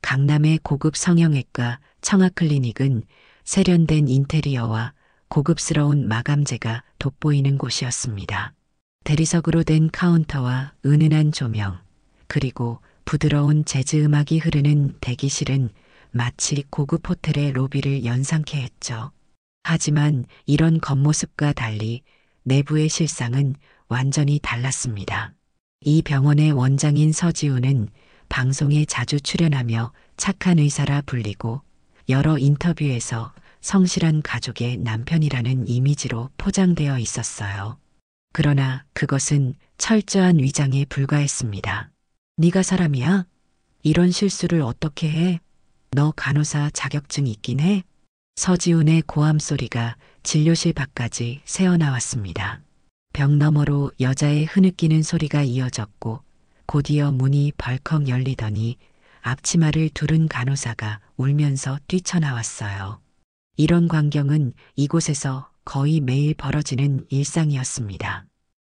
강남의 고급 성형외과 청아클리닉은 세련된 인테리어와 고급스러운 마감재가 돋보이는 곳이었습니다. 대리석으로 된 카운터와 은은한 조명, 그리고 부드러운 재즈 음악이 흐르는 대기실은 마치 고급 호텔의 로비를 연상케 했죠. 하지만 이런 겉모습과 달리 내부의 실상은 완전히 달랐습니다. 이 병원의 원장인 서지우는 방송에 자주 출연하며 착한 의사라 불리고 여러 인터뷰에서 성실한 가족의 남편이라는 이미지로 포장되어 있었어요. 그러나 그것은 철저한 위장에 불과했습니다. 네가 사람이야? 이런 실수를 어떻게 해? 너 간호사 자격증 있긴 해? 서지훈의 고함 소리가 진료실 밖까지 새어나왔습니다. 벽 너머로 여자의 흐느끼는 소리가 이어졌고 곧이어 문이 벌컥 열리더니 앞치마를 두른 간호사가 울면서 뛰쳐나왔어요. 이런 광경은 이곳에서 거의 매일 벌어지는 일상이었습니다.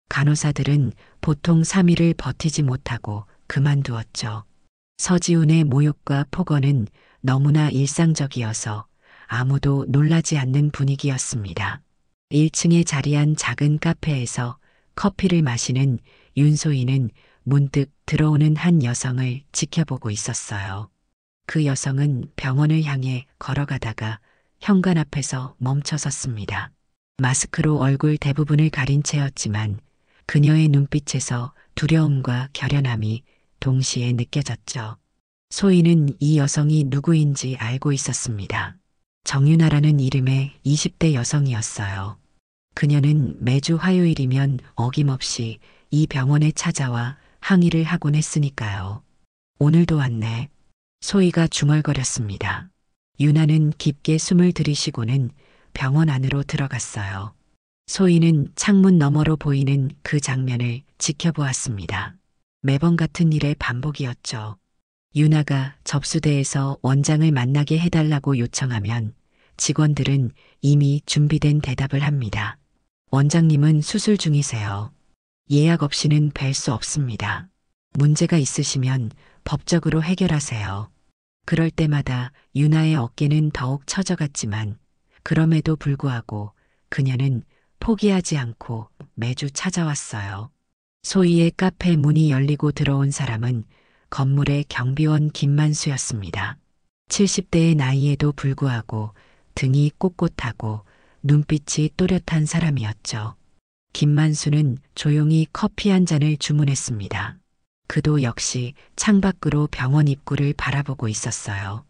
간호사들은 보통 3일을 버티지 못하고 그만두었죠. 서지훈의 모욕과 폭언은 너무나 일상적이어서 아무도 놀라지 않는 분위기였습니다. 1층에 자리한 작은 카페에서 커피를 마시는 윤소희는 문득 들어오는 한 여성을 지켜보고 있었어요. 그 여성은 병원을 향해 걸어가다가 현관 앞에서 멈춰섰습니다. 마스크로 얼굴 대부분을 가린 채였지만 그녀의 눈빛에서 두려움과 결연함이 동시에 느껴졌죠. 소희는 이 여성이 누구인지 알고 있었습니다. 정윤아라는 이름의 20대 여성이었어요. 그녀는 매주 화요일이면 어김없이 이 병원에 찾아와 항의를 하곤 했으니까요. 오늘도 왔네. 소희가 중얼거렸습니다. 윤아는 깊게 숨을 들이쉬고는 병원 안으로 들어갔어요. 소희는 창문 너머로 보이는 그 장면을 지켜보았습니다. 매번 같은 일의 반복이었죠. 윤아가 접수대에서 원장을 만나게 해달라고 요청하면 직원들은 이미 준비된 대답을 합니다. 원장님은 수술 중이세요. 예약 없이는 뵐 수 없습니다. 문제가 있으시면 법적으로 해결하세요. 그럴 때마다 윤아의 어깨는 더욱 처져갔지만 그럼에도 불구하고 그녀는 포기하지 않고 매주 찾아왔어요. 소희의 카페 문이 열리고 들어온 사람은 건물의 경비원 김만수였습니다. 70대의 나이에도 불구하고 등이 꼿꼿하고 눈빛이 또렷한 사람이었죠. 김만수는 조용히 커피 한 잔을 주문했습니다. 그도 역시 창밖으로 병원 입구를 바라보고 있었어요.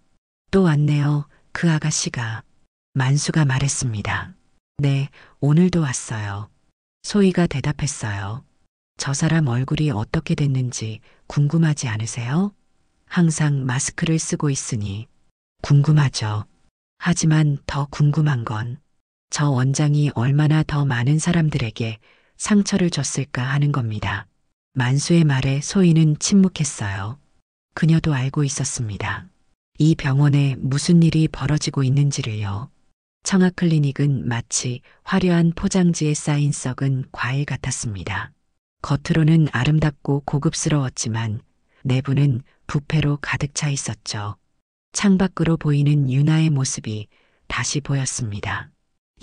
또 왔네요. 그 아가씨가. 만수가 말했습니다. 네, 오늘도 왔어요. 소희가 대답했어요. 저 사람 얼굴이 어떻게 됐는지 궁금하지 않으세요? 항상 마스크를 쓰고 있으니 궁금하죠. 하지만 더 궁금한 건 저 원장이 얼마나 더 많은 사람들에게 상처를 줬을까 하는 겁니다. 만수의 말에 소희는 침묵했어요. 그녀도 알고 있었습니다. 이 병원에 무슨 일이 벌어지고 있는지를요. 청아클리닉은 마치 화려한 포장지에 쌓인 썩은 과일 같았습니다. 겉으로는 아름답고 고급스러웠지만 내부는 부패로 가득 차 있었죠. 창밖으로 보이는 윤아의 모습이 다시 보였습니다.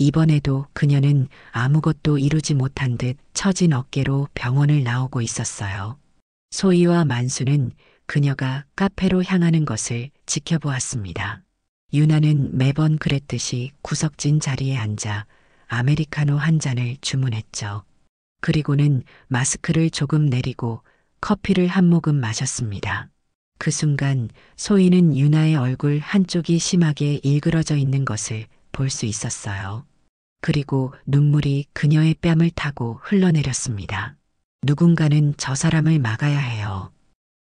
이번에도 그녀는 아무것도 이루지 못한 듯 처진 어깨로 병원을 나오고 있었어요. 소희와 만수는 그녀가 카페로 향하는 것을 지켜보았습니다. 윤아는 매번 그랬듯이 구석진 자리에 앉아 아메리카노 한 잔을 주문했죠. 그리고는 마스크를 조금 내리고 커피를 한 모금 마셨습니다. 그 순간 소희는 윤아의 얼굴 한쪽이 심하게 일그러져 있는 것을 볼 수 있었어요. 그리고 눈물이 그녀의 뺨을 타고 흘러내렸습니다. 누군가는 저 사람을 막아야 해요.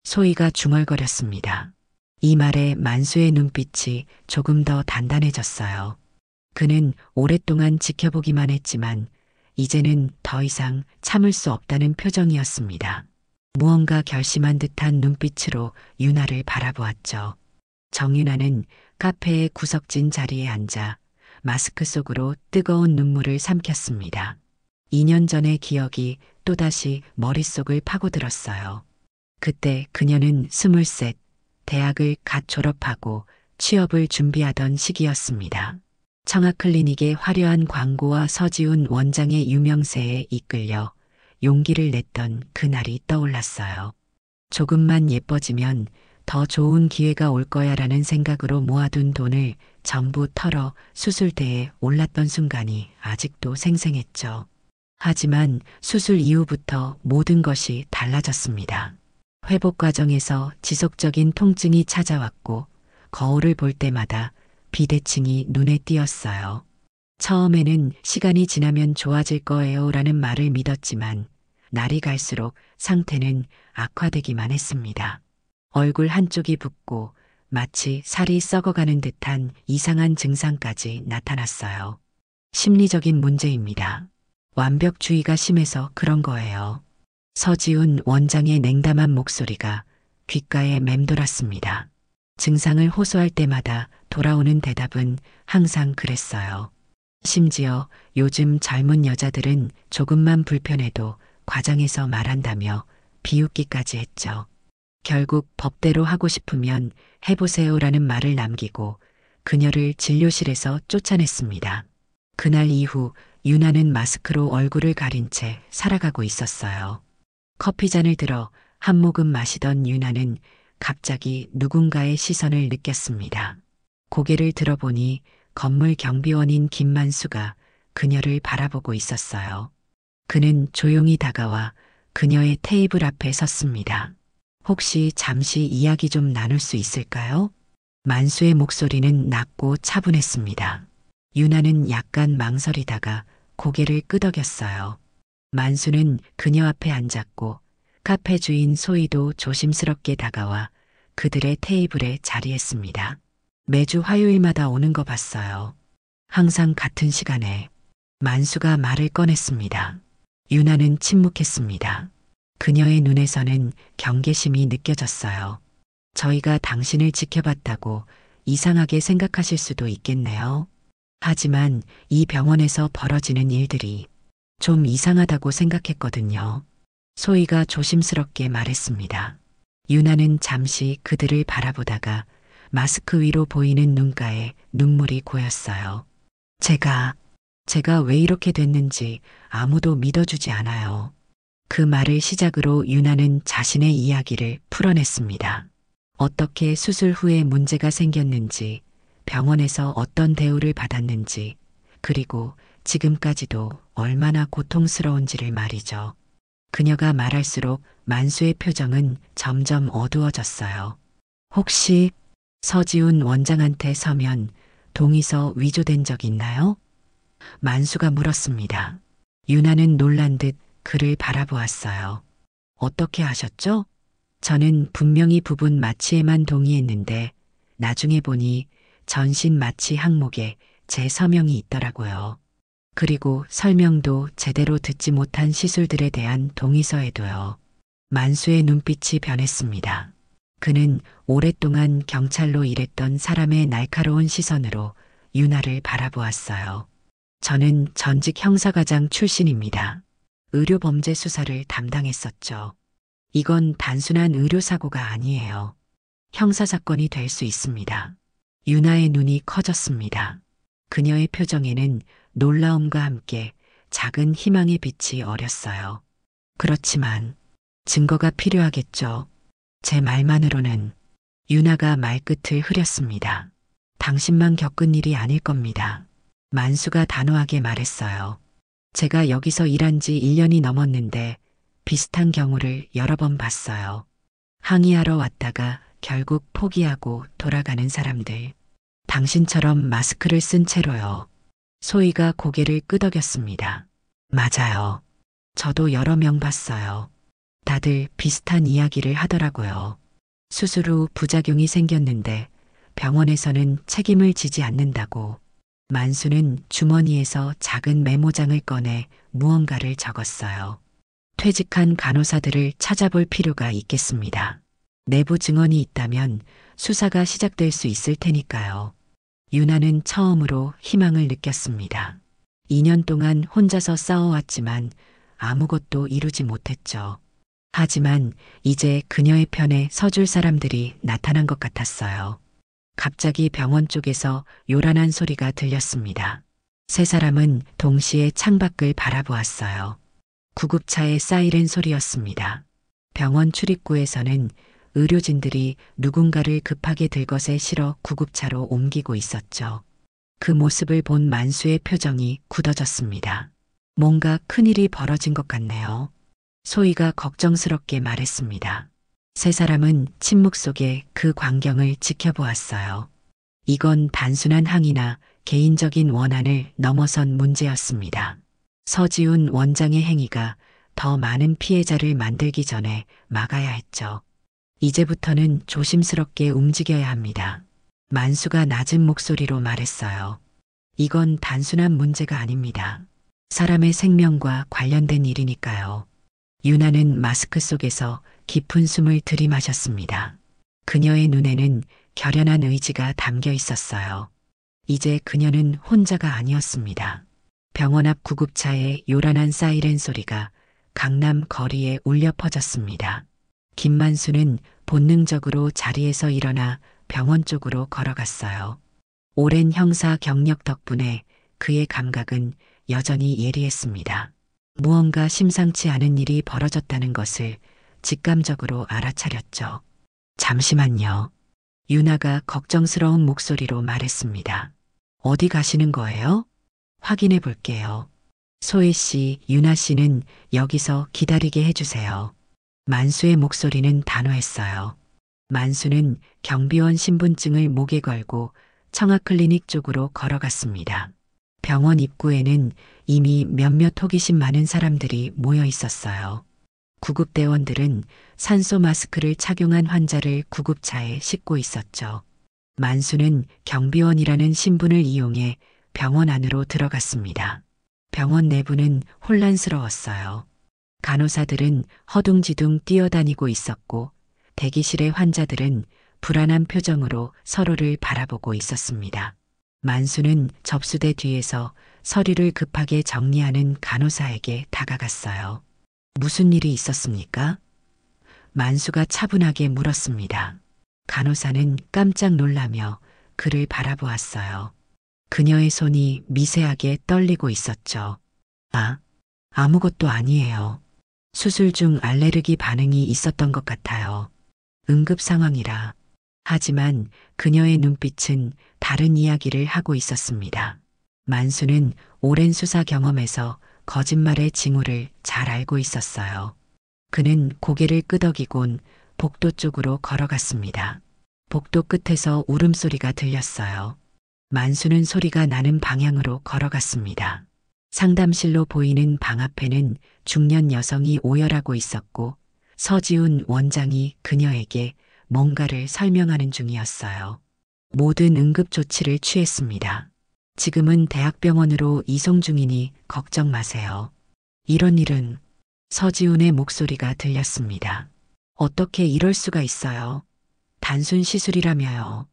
소희가 중얼거렸습니다. 이 말에 만수의 눈빛이 조금 더 단단해졌어요. 그는 오랫동안 지켜보기만 했지만 이제는 더 이상 참을 수 없다는 표정이었습니다. 무언가 결심한 듯한 눈빛으로 윤아를 바라보았죠. 정윤아는 카페의 구석진 자리에 앉아 마스크 속으로 뜨거운 눈물을 삼켰습니다. 2년 전의 기억이 또다시 머릿속을 파고들었어요. 그때 그녀는 23, 대학을 갓 졸업하고 취업을 준비하던 시기였습니다. 청아클리닉의 화려한 광고와 서지훈 원장의 유명세에 이끌려 용기를 냈던 그날이 떠올랐어요. 조금만 예뻐지면 더 좋은 기회가 올 거야라는 생각으로 모아둔 돈을 전부 털어 수술대에 올랐던 순간이 아직도 생생했죠. 하지만 수술 이후부터 모든 것이 달라졌습니다. 회복 과정에서 지속적인 통증이 찾아왔고 거울을 볼 때마다 비대칭이 눈에 띄었어요. 처음에는 시간이 지나면 좋아질 거예요 라는 말을 믿었지만 날이 갈수록 상태는 악화되기만 했습니다. 얼굴 한쪽이 붓고 마치 살이 썩어가는 듯한 이상한 증상까지 나타났어요. 심리적인 문제입니다. 완벽주의가 심해서 그런 거예요. 서지훈 원장의 냉담한 목소리가 귓가에 맴돌았습니다. 증상을 호소할 때마다 돌아오는 대답은 항상 그랬어요. 심지어 요즘 젊은 여자들은 조금만 불편해도 과장해서 말한다며 비웃기까지 했죠. 결국 법대로 하고 싶으면 해보세요라는 말을 남기고 그녀를 진료실에서 쫓아냈습니다. 그날 이후 유나는 마스크로 얼굴을 가린 채 살아가고 있었어요. 커피잔을 들어 한 모금 마시던 유나는 갑자기 누군가의 시선을 느꼈습니다. 고개를 들어보니 건물 경비원인 김만수가 그녀를 바라보고 있었어요. 그는 조용히 다가와 그녀의 테이블 앞에 섰습니다. 혹시 잠시 이야기 좀 나눌 수 있을까요? 만수의 목소리는 낮고 차분했습니다. 유나는 약간 망설이다가 고개를 끄덕였어요. 만수는 그녀 앞에 앉았고 카페 주인 소희도 조심스럽게 다가와 그들의 테이블에 자리했습니다. 매주 화요일마다 오는 거 봤어요. 항상 같은 시간에. 만수가 말을 꺼냈습니다. 유나는 침묵했습니다. 그녀의 눈에서는 경계심이 느껴졌어요. 저희가 당신을 지켜봤다고 이상하게 생각하실 수도 있겠네요. 하지만 이 병원에서 벌어지는 일들이 좀 이상하다고 생각했거든요. 소희가 조심스럽게 말했습니다. 유나는 잠시 그들을 바라보다가 마스크 위로 보이는 눈가에 눈물이 고였어요. 제가 왜 이렇게 됐는지 아무도 믿어주지 않아요. 그 말을 시작으로 유나는 자신의 이야기를 풀어냈습니다. 어떻게 수술 후에 문제가 생겼는지, 병원에서 어떤 대우를 받았는지, 그리고 지금까지도 얼마나 고통스러운지를 말이죠. 그녀가 말할수록 만수의 표정은 점점 어두워졌어요. 혹시 서지훈 원장한테 서면 동의서 위조된 적 있나요? 만수가 물었습니다. 유나는 놀란 듯 그를 바라보았어요. 어떻게 하셨죠? 저는 분명히 부분 마취에만 동의했는데 나중에 보니 전신 마취 항목에 제 서명이 있더라고요. 그리고 설명도 제대로 듣지 못한 시술들에 대한 동의서에도요. 만수의 눈빛이 변했습니다. 그는 오랫동안 경찰로 일했던 사람의 날카로운 시선으로 유나를 바라보았어요. 저는 전직 형사과장 출신입니다. 의료범죄 수사를 담당했었죠. 이건 단순한 의료사고가 아니에요. 형사사건이 될 수 있습니다. 유나의 눈이 커졌습니다. 그녀의 표정에는 놀라움과 함께 작은 희망의 빛이 어렸어요. 그렇지만 증거가 필요하겠죠. 제 말만으로는. 유나가 말끝을 흐렸습니다. 당신만 겪은 일이 아닐 겁니다. 만수가 단호하게 말했어요. 제가 여기서 일한 지 1년이 넘었는데 비슷한 경우를 여러 번 봤어요. 항의하러 왔다가 결국 포기하고 돌아가는 사람들. 당신처럼 마스크를 쓴 채로요. 소희가 고개를 끄덕였습니다. 맞아요. 저도 여러 명 봤어요. 다들 비슷한 이야기를 하더라고요. 수술 후 부작용이 생겼는데 병원에서는 책임을 지지 않는다고. 만수는 주머니에서 작은 메모장을 꺼내 무언가를 적었어요. 퇴직한 간호사들을 찾아볼 필요가 있겠습니다. 내부 증언이 있다면 수사가 시작될 수 있을 테니까요. 유나는 처음으로 희망을 느꼈습니다. 2년 동안 혼자서 싸워왔지만 아무것도 이루지 못했죠. 하지만 이제 그녀의 편에 서줄 사람들이 나타난 것 같았어요. 갑자기 병원 쪽에서 요란한 소리가 들렸습니다. 세 사람은 동시에 창밖을 바라보았어요. 구급차의 사이렌 소리였습니다. 병원 출입구에서는 의료진들이 누군가를 급하게 들것에 실어 구급차로 옮기고 있었죠. 그 모습을 본 만수의 표정이 굳어졌습니다. 뭔가 큰일이 벌어진 것 같네요. 소희가 걱정스럽게 말했습니다. 세 사람은 침묵 속에 그 광경을 지켜보았어요. 이건 단순한 항의나 개인적인 원한을 넘어선 문제였습니다. 서지훈 원장의 행위가 더 많은 피해자를 만들기 전에 막아야 했죠. 이제부터는 조심스럽게 움직여야 합니다. 만수가 낮은 목소리로 말했어요. 이건 단순한 문제가 아닙니다. 사람의 생명과 관련된 일이니까요. 유나는 마스크 속에서 깊은 숨을 들이마셨습니다. 그녀의 눈에는 결연한 의지가 담겨 있었어요. 이제 그녀는 혼자가 아니었습니다. 병원 앞 구급차의 요란한 사이렌 소리가 강남 거리에 울려 퍼졌습니다. 김만수는 본능적으로 자리에서 일어나 병원 쪽으로 걸어갔어요. 오랜 형사 경력 덕분에 그의 감각은 여전히 예리했습니다. 무언가 심상치 않은 일이 벌어졌다는 것을 직감적으로 알아차렸죠. 잠시만요. 유나가 걱정스러운 목소리로 말했습니다. 어디 가시는 거예요? 확인해 볼게요. 소희 씨, 유나 씨는 여기서 기다리게 해주세요. 만수의 목소리는 단호했어요. 만수는 경비원 신분증을 목에 걸고 청아클리닉 쪽으로 걸어갔습니다. 병원 입구에는 이미 몇몇 호기심 많은 사람들이 모여 있었어요. 구급대원들은 산소 마스크를 착용한 환자를 구급차에 싣고 있었죠. 만수는 경비원이라는 신분을 이용해 병원 안으로 들어갔습니다. 병원 내부는 혼란스러웠어요. 간호사들은 허둥지둥 뛰어다니고 있었고 대기실의 환자들은 불안한 표정으로 서로를 바라보고 있었습니다. 만수는 접수대 뒤에서 서류를 급하게 정리하는 간호사에게 다가갔어요. 무슨 일이 있었습니까? 만수가 차분하게 물었습니다. 간호사는 깜짝 놀라며 그를 바라보았어요. 그녀의 손이 미세하게 떨리고 있었죠. 아무것도 아니에요. 수술 중 알레르기 반응이 있었던 것 같아요. 응급 상황이라. 하지만 그녀의 눈빛은 다른 이야기를 하고 있었습니다. 만수는 오랜 수사 경험에서 거짓말의 징후를 잘 알고 있었어요. 그는 고개를 끄덕이곤 복도 쪽으로 걸어갔습니다. 복도 끝에서 울음소리가 들렸어요. 만수는 소리가 나는 방향으로 걸어갔습니다. 상담실로 보이는 방 앞에는 중년 여성이 오열하고 있었고 서지훈 원장이 그녀에게 뭔가를 설명하는 중이었어요. 모든 응급 조치를 취했습니다. 지금은 대학병원으로 이송 중이니 걱정 마세요. 이런 일은 서지훈의 목소리가 들렸습니다. 어떻게 이럴 수가 있어요? 단순 시술이라며요.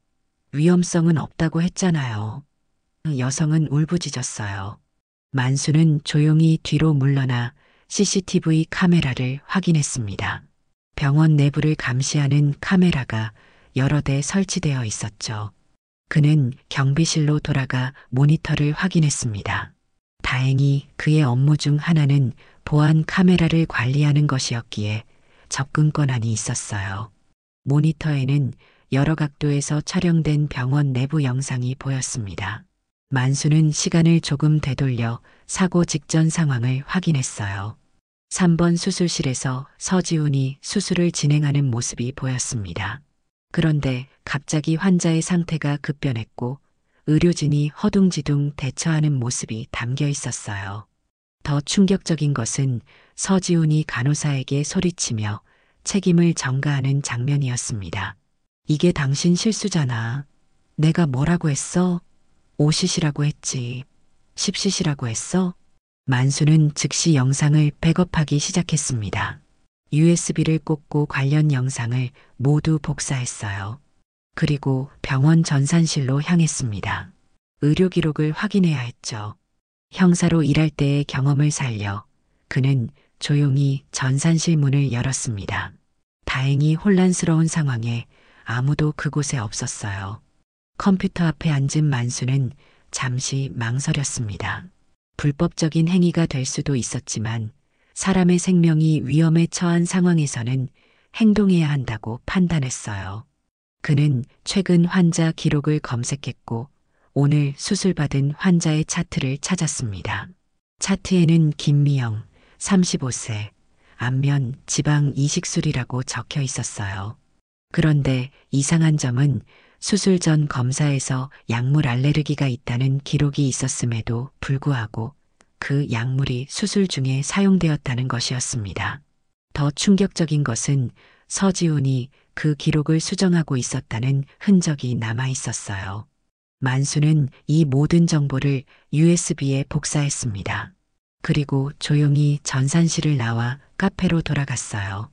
위험성은 없다고 했잖아요. 여성은 울부짖었어요. 만수는 조용히 뒤로 물러나 CCTV 카메라를 확인했습니다. 병원 내부를 감시하는 카메라가 여러 대 설치되어 있었죠. 그는 경비실로 돌아가 모니터를 확인했습니다. 다행히 그의 업무 중 하나는 보안 카메라를 관리하는 것이었기에 접근 권한이 있었어요. 모니터에는 여러 각도에서 촬영된 병원 내부 영상이 보였습니다. 만수는 시간을 조금 되돌려 사고 직전 상황을 확인했어요. 3번 수술실에서 서지훈이 수술을 진행하는 모습이 보였습니다. 그런데 갑자기 환자의 상태가 급변했고 의료진이 허둥지둥 대처하는 모습이 담겨 있었어요. 더 충격적인 것은 서지훈이 간호사에게 소리치며 책임을 전가하는 장면이었습니다. 이게 당신 실수잖아. 내가 뭐라고 했어? 5cc라고 했지. 10cc라고 했어? 만수는 즉시 영상을 백업하기 시작했습니다. USB를 꽂고 관련 영상을 모두 복사했어요. 그리고 병원 전산실로 향했습니다. 의료 기록을 확인해야 했죠. 형사로 일할 때의 경험을 살려 그는 조용히 전산실 문을 열었습니다. 다행히 혼란스러운 상황에 아무도 그곳에 없었어요. 컴퓨터 앞에 앉은 만수는 잠시 망설였습니다. 불법적인 행위가 될 수도 있었지만 사람의 생명이 위험에 처한 상황에서는 행동해야 한다고 판단했어요. 그는 최근 환자 기록을 검색했고 오늘 수술받은 환자의 차트를 찾았습니다. 차트에는 김미영, 35세, 안면 지방 이식술이라고 적혀 있었어요. 그런데 이상한 점은 수술 전 검사에서 약물 알레르기가 있다는 기록이 있었음에도 불구하고 그 약물이 수술 중에 사용되었다는 것이었습니다. 더 충격적인 것은 서지훈이 그 기록을 수정하고 있었다는 흔적이 남아 있었어요. 만수는 이 모든 정보를 USB에 복사했습니다. 그리고 조용히 전산실을 나와 카페로 돌아갔어요.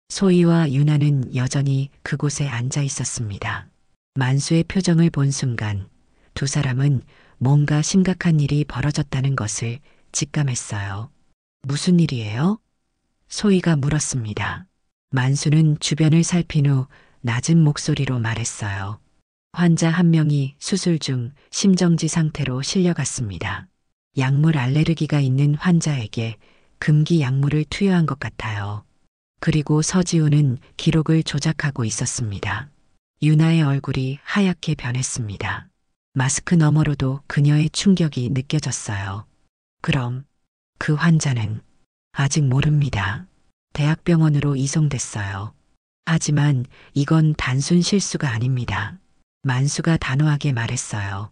소희와 유나는 여전히 그곳에 앉아 있었습니다. 만수의 표정을 본 순간 두 사람은 뭔가 심각한 일이 벌어졌다는 것을 직감했어요. 무슨 일이에요? 소희가 물었습니다. 만수는 주변을 살핀 후 낮은 목소리로 말했어요. 환자 한 명이 수술 중 심정지 상태로 실려갔습니다. 약물 알레르기가 있는 환자에게 금기 약물을 투여한 것 같아요. 그리고 서지훈은 기록을 조작하고 있었습니다. 유나의 얼굴이 하얗게 변했습니다. 마스크 너머로도 그녀의 충격이 느껴졌어요. 그럼 그 환자는 아직 모릅니다. 대학병원으로 이송됐어요. 하지만 이건 단순 실수가 아닙니다. 만수가 단호하게 말했어요.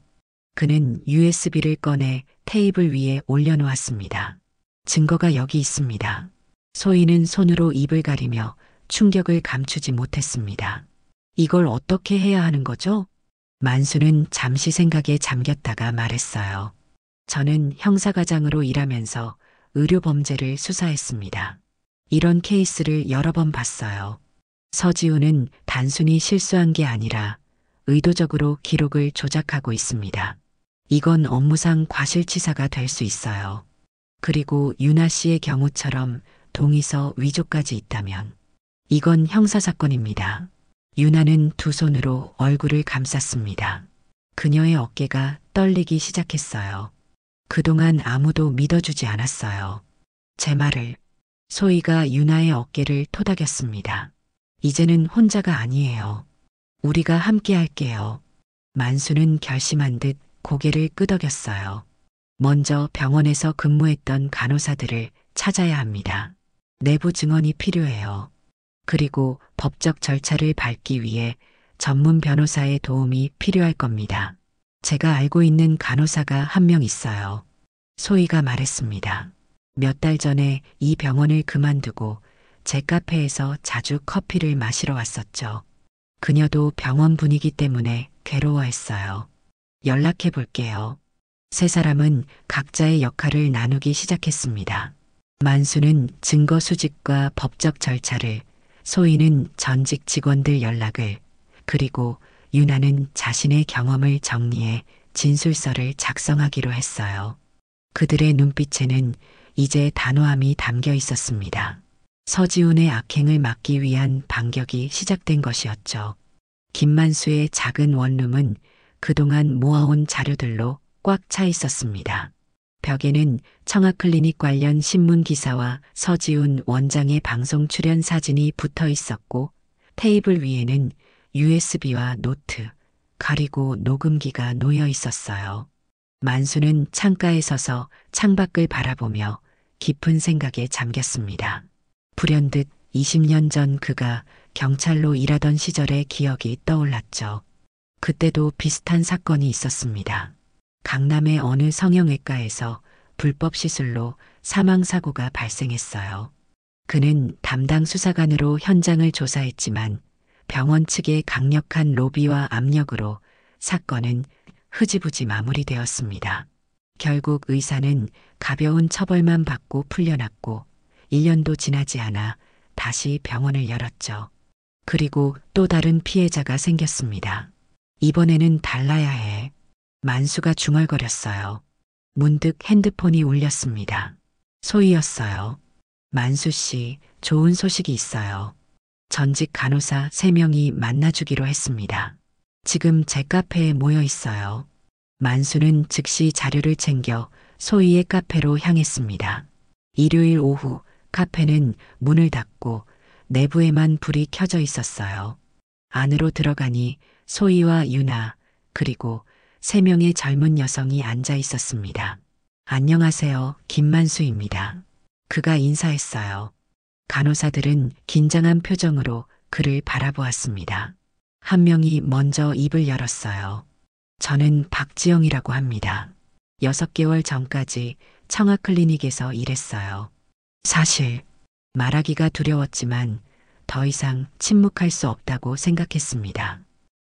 그는 USB를 꺼내 테이블 위에 올려놓았습니다. 증거가 여기 있습니다. 소희는 손으로 입을 가리며 충격을 감추지 못했습니다. 이걸 어떻게 해야 하는 거죠? 만수는 잠시 생각에 잠겼다가 말했어요. 저는 형사과장으로 일하면서 의료범죄를 수사했습니다. 이런 케이스를 여러 번 봤어요. 서지훈은 단순히 실수한 게 아니라 의도적으로 기록을 조작하고 있습니다. 이건 업무상 과실치사가 될 수 있어요. 그리고 유나 씨의 경우처럼 동의서 위조까지 있다면 이건 형사사건입니다. 유나는 두 손으로 얼굴을 감쌌습니다. 그녀의 어깨가 떨리기 시작했어요. 그동안 아무도 믿어주지 않았어요. 제 말을. 소희가 유나의 어깨를 토닥였습니다. 이제는 혼자가 아니에요. 우리가 함께 할게요. 만수는 결심한 듯 고개를 끄덕였어요. 먼저 병원에서 근무했던 간호사들을 찾아야 합니다. 내부 증언이 필요해요. 그리고 법적 절차를 밟기 위해 전문 변호사의 도움이 필요할 겁니다. 제가 알고 있는 간호사가 한 명 있어요. 소희가 말했습니다. 몇 달 전에 이 병원을 그만두고 제 카페에서 자주 커피를 마시러 왔었죠. 그녀도 병원 분위기 때문에 괴로워했어요. 연락해 볼게요. 세 사람은 각자의 역할을 나누기 시작했습니다. 만수는 증거 수집과 법적 절차를, 소희는 전직 직원들 연락을, 그리고 유나는 자신의 경험을 정리해 진술서를 작성하기로 했어요. 그들의 눈빛에는 이제 단호함이 담겨 있었습니다. 서지훈의 악행을 막기 위한 반격이 시작된 것이었죠. 김만수의 작은 원룸은 그동안 모아온 자료들로 꽉 차 있었습니다. 벽에는 청아클리닉 관련 신문 기사와 서지훈 원장의 방송 출연 사진이 붙어 있었고 테이블 위에는 USB와 노트, 그리고 녹음기가 놓여 있었어요. 만수는 창가에 서서 창밖을 바라보며 깊은 생각에 잠겼습니다. 불현듯 20년 전 그가 경찰로 일하던 시절의 기억이 떠올랐죠. 그때도 비슷한 사건이 있었습니다. 강남의 어느 성형외과에서 불법 시술로 사망사고가 발생했어요. 그는 담당 수사관으로 현장을 조사했지만 병원 측의 강력한 로비와 압력으로 사건은 흐지부지 마무리되었습니다. 결국 의사는 가벼운 처벌만 받고 풀려났고 1년도 지나지 않아 다시 병원을 열었죠. 그리고 또 다른 피해자가 생겼습니다. 이번에는 달라야 해. 만수가 중얼거렸어요. 문득 핸드폰이 울렸습니다. 소희였어요. 만수 씨, 좋은 소식이 있어요. 전직 간호사 3명이 만나주기로 했습니다. 지금 제 카페에 모여 있어요. 만수는 즉시 자료를 챙겨 소희의 카페로 향했습니다. 일요일 오후 카페는 문을 닫고 내부에만 불이 켜져 있었어요. 안으로 들어가니 소희와 유나 그리고 3명의 젊은 여성이 앉아 있었습니다. 안녕하세요. 김만수입니다. 그가 인사했어요. 간호사들은 긴장한 표정으로 그를 바라보았습니다. 한 명이 먼저 입을 열었어요. 저는 박지영이라고 합니다. 6개월 전까지 청아클리닉에서 일했어요. 사실 말하기가 두려웠지만 더 이상 침묵할 수 없다고 생각했습니다.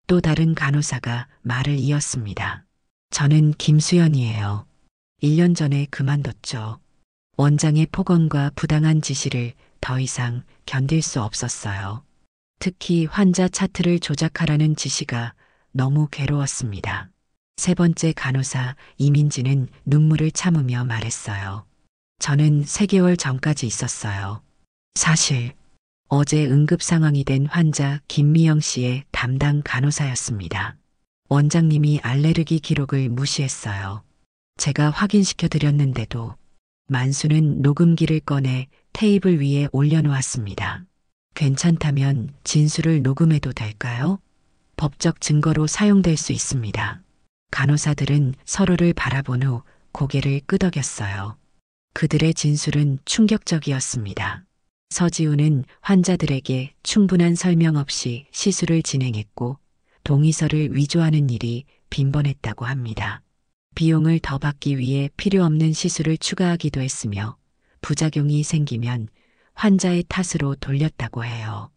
또 다른 간호사가 말을 이었습니다. 저는 김수연이에요. 1년 전에 그만뒀죠. 원장의 폭언과 부당한 지시를 더 이상 견딜 수 없었어요. 특히 환자 차트를 조작하라는 지시가 너무 괴로웠습니다. 3번째 간호사 이민지는 눈물을 참으며 말했어요. 저는 3개월 전까지 있었어요. 사실 어제 응급 상황이 된 환자 김미영 씨의 담당 간호사였습니다. 원장님이 알레르기 기록을 무시했어요. 제가 확인시켜 드렸는데도 만수는 녹음기를 꺼내 테이블 위에 올려놓았습니다. 괜찮다면 진술을 녹음해도 될까요? 법적 증거로 사용될 수 있습니다. 간호사들은 서로를 바라본 후 고개를 끄덕였어요. 그들의 진술은 충격적이었습니다. 서지우는 환자들에게 충분한 설명 없이 시술을 진행했고 동의서를 위조하는 일이 빈번했다고 합니다. 비용을 더 받기 위해 필요 없는 시술을 추가하기도 했으며 부작용이 생기면 환자의 탓으로 돌렸다고 해요.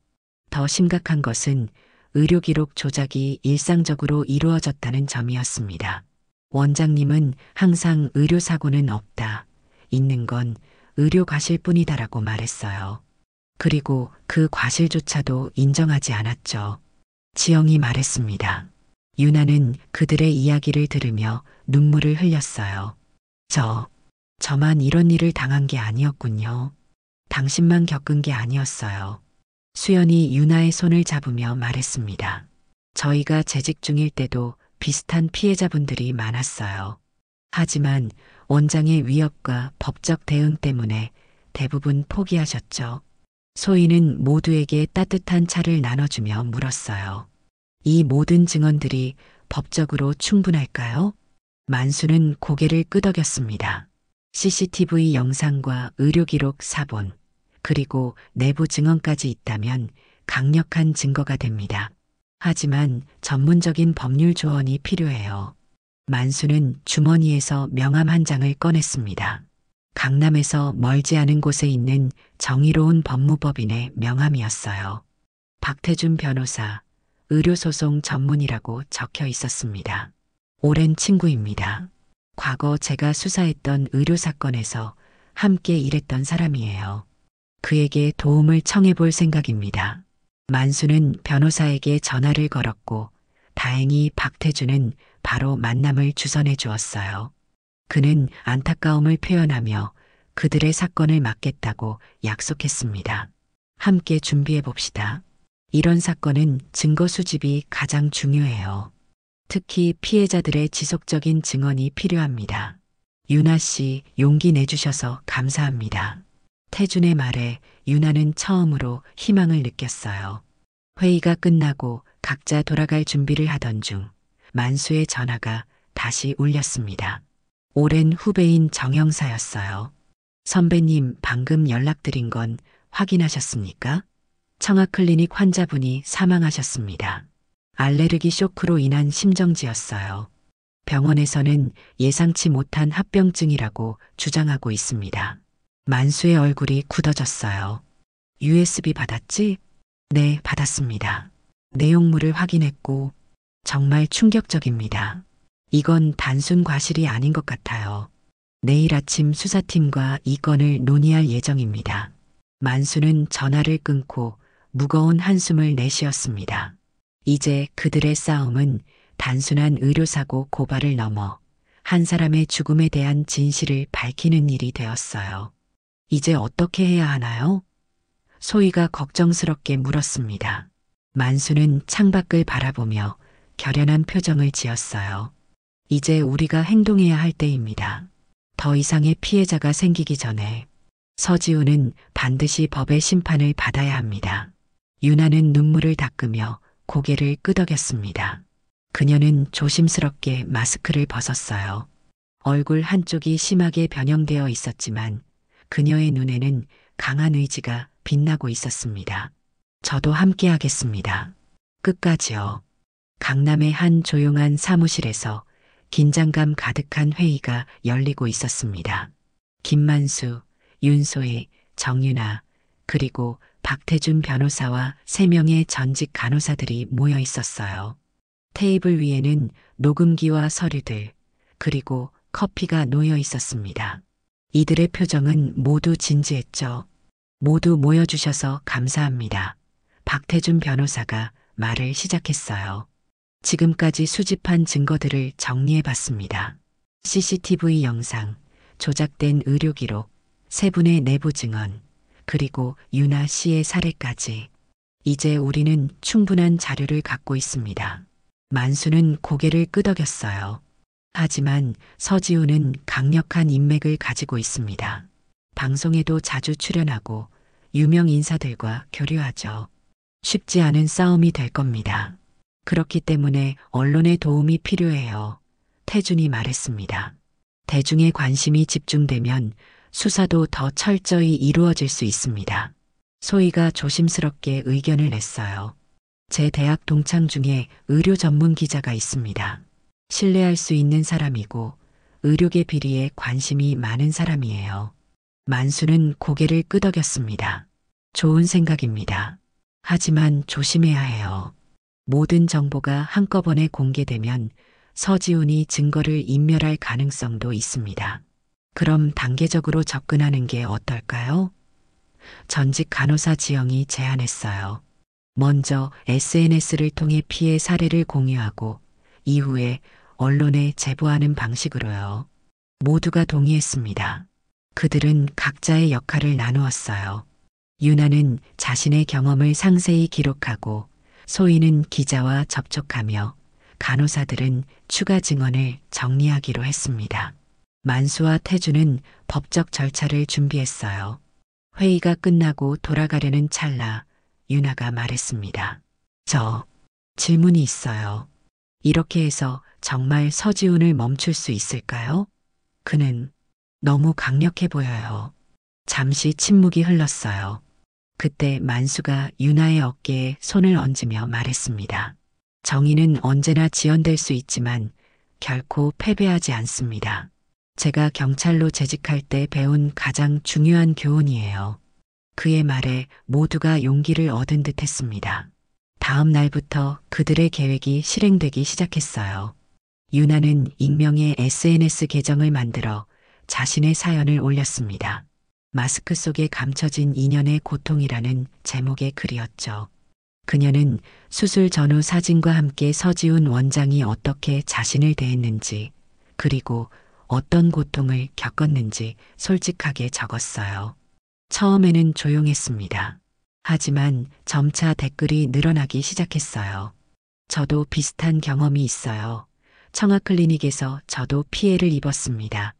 더 심각한 것은 의료기록 조작이 일상적으로 이루어졌다는 점이었습니다. 원장님은 항상 의료사고는 없다. 있는 건 의료과실 뿐이다라고 말했어요. 그리고 그 과실조차도 인정하지 않았죠. 지영이 말했습니다. 유나는 그들의 이야기를 들으며 눈물을 흘렸어요. 저만 이런 일을 당한 게 아니었군요. 당신만 겪은 게 아니었어요. 수연이 유나의 손을 잡으며 말했습니다. 저희가 재직 중일 때도 비슷한 피해자분들이 많았어요. 하지만 원장의 위협과 법적 대응 때문에 대부분 포기하셨죠. 소희는 모두에게 따뜻한 차를 나눠주며 물었어요. 이 모든 증언들이 법적으로 충분할까요? 만수는 고개를 끄덕였습니다. CCTV 영상과 의료기록 사본, 그리고 내부 증언까지 있다면 강력한 증거가 됩니다. 하지만 전문적인 법률 조언이 필요해요. 만수는 주머니에서 명함 한 장을 꺼냈습니다. 강남에서 멀지 않은 곳에 있는 정의로운 법무법인의 명함이었어요. 박태준 변호사, 의료소송 전문이라고 적혀 있었습니다. 오랜 친구입니다. 과거 제가 수사했던 의료사건에서 함께 일했던 사람이에요. 그에게 도움을 청해볼 생각입니다. 만수는 변호사에게 전화를 걸었고 다행히 박태준은 바로 만남을 주선해 주었어요. 그는 안타까움을 표현하며 그들의 사건을 맡겠다고 약속했습니다. 함께 준비해 봅시다. 이런 사건은 증거 수집이 가장 중요해요. 특히 피해자들의 지속적인 증언이 필요합니다. 유나 씨 용기 내주셔서 감사합니다. 태준의 말에 유나는 처음으로 희망을 느꼈어요. 회의가 끝나고 각자 돌아갈 준비를 하던 중 만수의 전화가 다시 울렸습니다. 오랜 후배인 정형사였어요. 선배님 방금 연락드린 건 확인하셨습니까? 청아클리닉 환자분이 사망하셨습니다. 알레르기 쇼크로 인한 심정지였어요. 병원에서는 예상치 못한 합병증이라고 주장하고 있습니다. 만수의 얼굴이 굳어졌어요. USB 받았지? 네, 받았습니다. 내용물을 확인했고 정말 충격적입니다. 이건 단순 과실이 아닌 것 같아요. 내일 아침 수사팀과 이 건을 논의할 예정입니다. 만수는 전화를 끊고 무거운 한숨을 내쉬었습니다. 이제 그들의 싸움은 단순한 의료사고 고발을 넘어 한 사람의 죽음에 대한 진실을 밝히는 일이 되었어요. 이제 어떻게 해야 하나요? 소희가 걱정스럽게 물었습니다. 만수는 창밖을 바라보며 결연한 표정을 지었어요. 이제 우리가 행동해야 할 때입니다. 더 이상의 피해자가 생기기 전에 서지우는 반드시 법의 심판을 받아야 합니다. 유나는 눈물을 닦으며 고개를 끄덕였습니다. 그녀는 조심스럽게 마스크를 벗었어요. 얼굴 한쪽이 심하게 변형되어 있었지만 그녀의 눈에는 강한 의지가 빛나고 있었습니다. 저도 함께 하겠습니다. 끝까지요. 강남의 한 조용한 사무실에서 긴장감 가득한 회의가 열리고 있었습니다. 김만수, 윤소희, 정윤아, 그리고 박태준 변호사와 3명의 전직 간호사들이 모여 있었어요. 테이블 위에는 녹음기와 서류들, 그리고 커피가 놓여 있었습니다. 이들의 표정은 모두 진지했죠. 모두 모여주셔서 감사합니다. 박태준 변호사가 말을 시작했어요. 지금까지 수집한 증거들을 정리해 봤습니다. CCTV 영상, 조작된 의료 기록, 3분의 내부 증언, 그리고 유나 씨의 사례까지. 이제 우리는 충분한 자료를 갖고 있습니다. 만수는 고개를 끄덕였어요. 하지만 서지우는 강력한 인맥을 가지고 있습니다. 방송에도 자주 출연하고 유명 인사들과 교류하죠. 쉽지 않은 싸움이 될 겁니다. 그렇기 때문에 언론의 도움이 필요해요. 태준이 말했습니다. 대중의 관심이 집중되면 수사도 더 철저히 이루어질 수 있습니다. 소희가 조심스럽게 의견을 냈어요. 제 대학 동창 중에 의료 전문 기자가 있습니다. 신뢰할 수 있는 사람이고 의료계 비리에 관심이 많은 사람이에요. 만수는 고개를 끄덕였습니다. 좋은 생각입니다. 하지만 조심해야 해요. 모든 정보가 한꺼번에 공개되면 서지훈이 증거를 인멸할 가능성도 있습니다. 그럼 단계적으로 접근하는 게 어떨까요? 전직 간호사 지영이 제안했어요. 먼저 SNS를 통해 피해 사례를 공유하고 이후에 언론에 제보하는 방식으로요. 모두가 동의했습니다. 그들은 각자의 역할을 나누었어요. 유나는 자신의 경험을 상세히 기록하고 소희는 기자와 접촉하며 간호사들은 추가 증언을 정리하기로 했습니다. 만수와 태주는 법적 절차를 준비했어요. 회의가 끝나고 돌아가려는 찰나 유나가 말했습니다. 저 질문이 있어요. 이렇게 해서 정말 서지훈을 멈출 수 있을까요? 그는 너무 강력해 보여요. 잠시 침묵이 흘렀어요. 그때 만수가 유나의 어깨에 손을 얹으며 말했습니다. 정의는 언제나 지연될 수 있지만 결코 패배하지 않습니다. 제가 경찰로 재직할 때 배운 가장 중요한 교훈이에요. 그의 말에 모두가 용기를 얻은 듯 했습니다. 다음 날부터 그들의 계획이 실행되기 시작했어요. 유나는 익명의 SNS 계정을 만들어 자신의 사연을 올렸습니다. 마스크 속에 감춰진 인연의 고통이라는 제목의 글이었죠. 그녀는 수술 전후 사진과 함께 서지훈 원장이 어떻게 자신을 대했는지, 그리고 어떤 고통을 겪었는지 솔직하게 적었어요. 처음에는 조용했습니다. 하지만 점차 댓글이 늘어나기 시작했어요. 저도 비슷한 경험이 있어요. 청아클리닉에서 저도 피해를 입었습니다.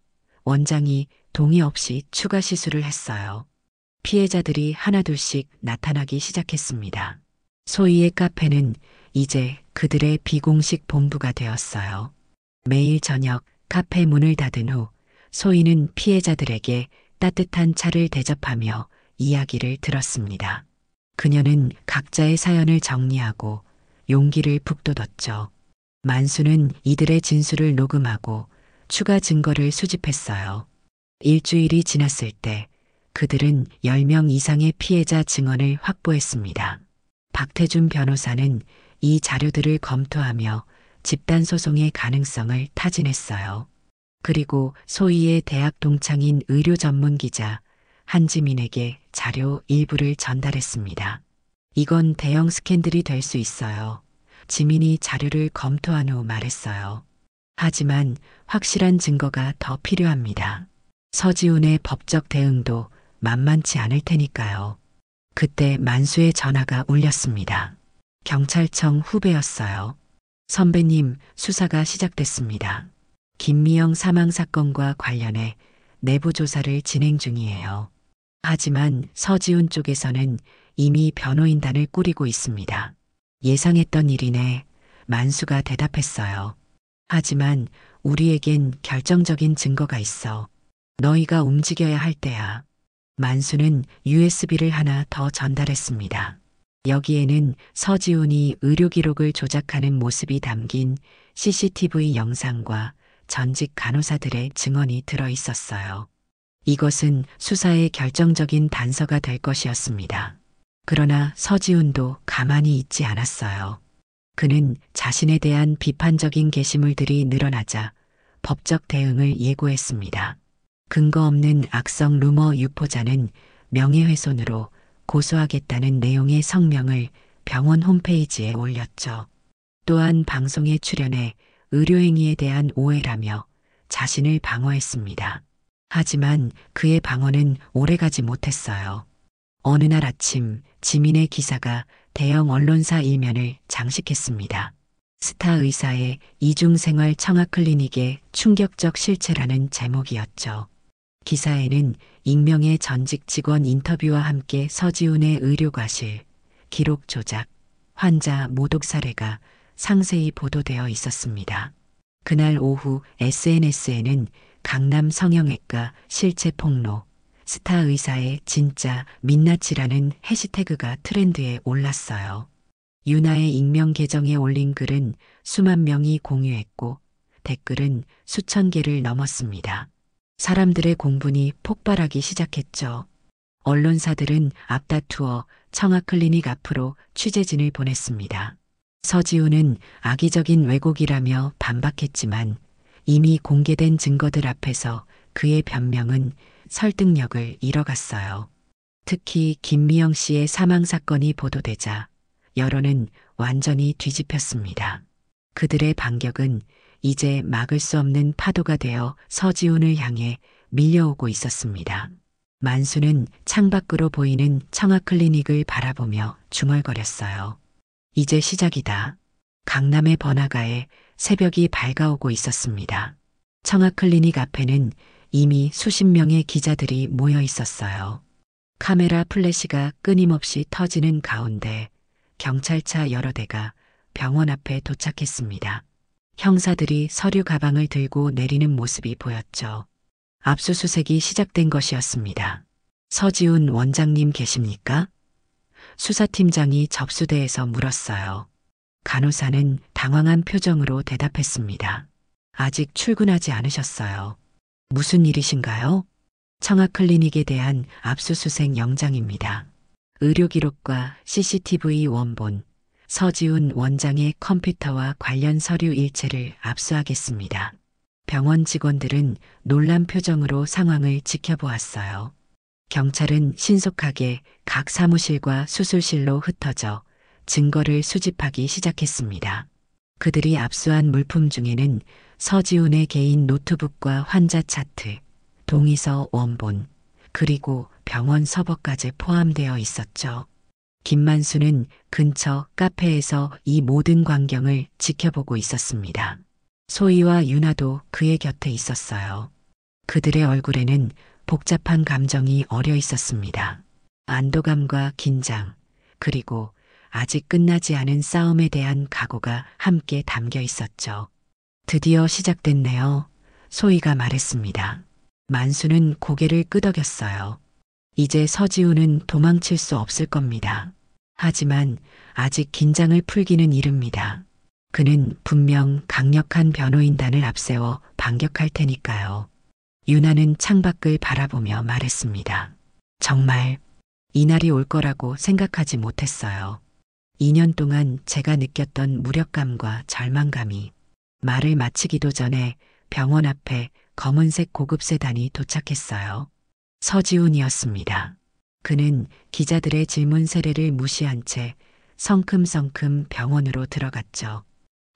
원장이 동의 없이 추가 시술을 했어요. 피해자들이 하나둘씩 나타나기 시작했습니다. 소희의 카페는 이제 그들의 비공식 본부가 되었어요. 매일 저녁 카페 문을 닫은 후 소희는 피해자들에게 따뜻한 차를 대접하며 이야기를 들었습니다. 그녀는 각자의 사연을 정리하고 용기를 북돋웠죠. 만수는 이들의 진술을 녹음하고 추가 증거를 수집했어요. 일주일이 지났을 때 그들은 10명 이상의 피해자 증언을 확보했습니다. 박태준 변호사는 이 자료들을 검토하며 집단소송의 가능성을 타진했어요. 그리고 소희의 대학 동창인 의료 전문 기자 한지민에게 자료 일부를 전달했습니다. 이건 대형 스캔들이 될 수 있어요. 지민이 자료를 검토한 후 말했어요. 하지만 확실한 증거가 더 필요합니다. 서지훈의 법적 대응도 만만치 않을 테니까요. 그때 만수의 전화가 울렸습니다. 경찰청 후배였어요. 선배님, 수사가 시작됐습니다. 김미영 사망 사건과 관련해 내부 조사를 진행 중이에요. 하지만 서지훈 쪽에서는 이미 변호인단을 꾸리고 있습니다. 예상했던 일이네. 만수가 대답했어요. 하지만 우리에겐 결정적인 증거가 있어. 너희가 움직여야 할 때야. 만수는 USB를 하나 더 전달했습니다. 여기에는 서지훈이 의료 기록을 조작하는 모습이 담긴 CCTV 영상과 전직 간호사들의 증언이 들어 있었어요. 이것은 수사의 결정적인 단서가 될 것이었습니다. 그러나 서지훈도 가만히 있지 않았어요. 그는 자신에 대한 비판적인 게시물들이 늘어나자 법적 대응을 예고했습니다. 근거 없는 악성 루머 유포자는 명예훼손으로 고소하겠다는 내용의 성명을 병원 홈페이지에 올렸죠. 또한 방송에 출연해 의료행위에 대한 오해라며 자신을 방어했습니다. 하지만 그의 방어는 오래가지 못했어요. 어느 날 아침 지민의 기사가 대형 언론사 일면을 장식했습니다. 스타 의사의 이중생활 청아클리닉의 충격적 실체라는 제목이었죠. 기사에는 익명의 전직 직원 인터뷰와 함께 서지훈의 의료과실, 기록 조작, 환자 모독 사례가 상세히 보도되어 있었습니다. 그날 오후 SNS에는 강남 성형외과 실체 폭로, 스타 의사의 진짜 민낯이라는 해시태그가 트렌드에 올랐어요. 유나의 익명 계정에 올린 글은 수만 명이 공유했고 댓글은 수천 개를 넘었습니다. 사람들의 공분이 폭발하기 시작했죠. 언론사들은 앞다투어 청아클리닉 앞으로 취재진을 보냈습니다. 서지훈은 악의적인 왜곡이라며 반박했지만 이미 공개된 증거들 앞에서 그의 변명은 설득력을 잃어갔어요. 특히 김미영 씨의 사망 사건이 보도되자 여론은 완전히 뒤집혔습니다. 그들의 반격은 이제 막을 수 없는 파도가 되어 서지훈을 향해 밀려오고 있었습니다. 만수는 창밖으로 보이는 청아클리닉을 바라보며 중얼거렸어요. 이제 시작이다. 강남의 번화가에 새벽이 밝아오고 있었습니다. 청아클리닉 앞에는 이미 수십 명의 기자들이 모여 있었어요. 카메라 플래시가 끊임없이 터지는 가운데 경찰차 여러 대가 병원 앞에 도착했습니다. 형사들이 서류 가방을 들고 내리는 모습이 보였죠. 압수수색이 시작된 것이었습니다. 서지훈 원장님 계십니까? 수사팀장이 접수대에서 물었어요. 간호사는 당황한 표정으로 대답했습니다. 아직 출근하지 않으셨어요. 무슨 일이신가요? 청아클리닉에 대한 압수수색 영장입니다. 의료기록과 CCTV 원본, 서지훈 원장의 컴퓨터와 관련 서류 일체를 압수하겠습니다. 병원 직원들은 놀란 표정으로 상황을 지켜보았어요. 경찰은 신속하게 각 사무실과 수술실로 흩어져 증거를 수집하기 시작했습니다. 그들이 압수한 물품 중에는 서지훈의 개인 노트북과 환자 차트, 동의서 원본, 그리고 병원 서버까지 포함되어 있었죠. 김만수는 근처 카페에서 이 모든 광경을 지켜보고 있었습니다. 소희와 윤아도 그의 곁에 있었어요. 그들의 얼굴에는 복잡한 감정이 어려 있었습니다. 안도감과 긴장, 그리고 아직 끝나지 않은 싸움에 대한 각오가 함께 담겨 있었죠. 드디어 시작됐네요. 소희가 말했습니다. 만수는 고개를 끄덕였어요. 이제 서지훈은 도망칠 수 없을 겁니다. 하지만 아직 긴장을 풀기는 이릅니다. 그는 분명 강력한 변호인단을 앞세워 반격할 테니까요. 유나는 창밖을 바라보며 말했습니다. 정말 이날이 올 거라고 생각하지 못했어요. 2년 동안 제가 느꼈던 무력감과 절망감이. 말을 마치기도 전에 병원 앞에 검은색 고급 세단이 도착했어요. 서지훈이었습니다. 그는 기자들의 질문 세례를 무시한 채 성큼성큼 병원으로 들어갔죠.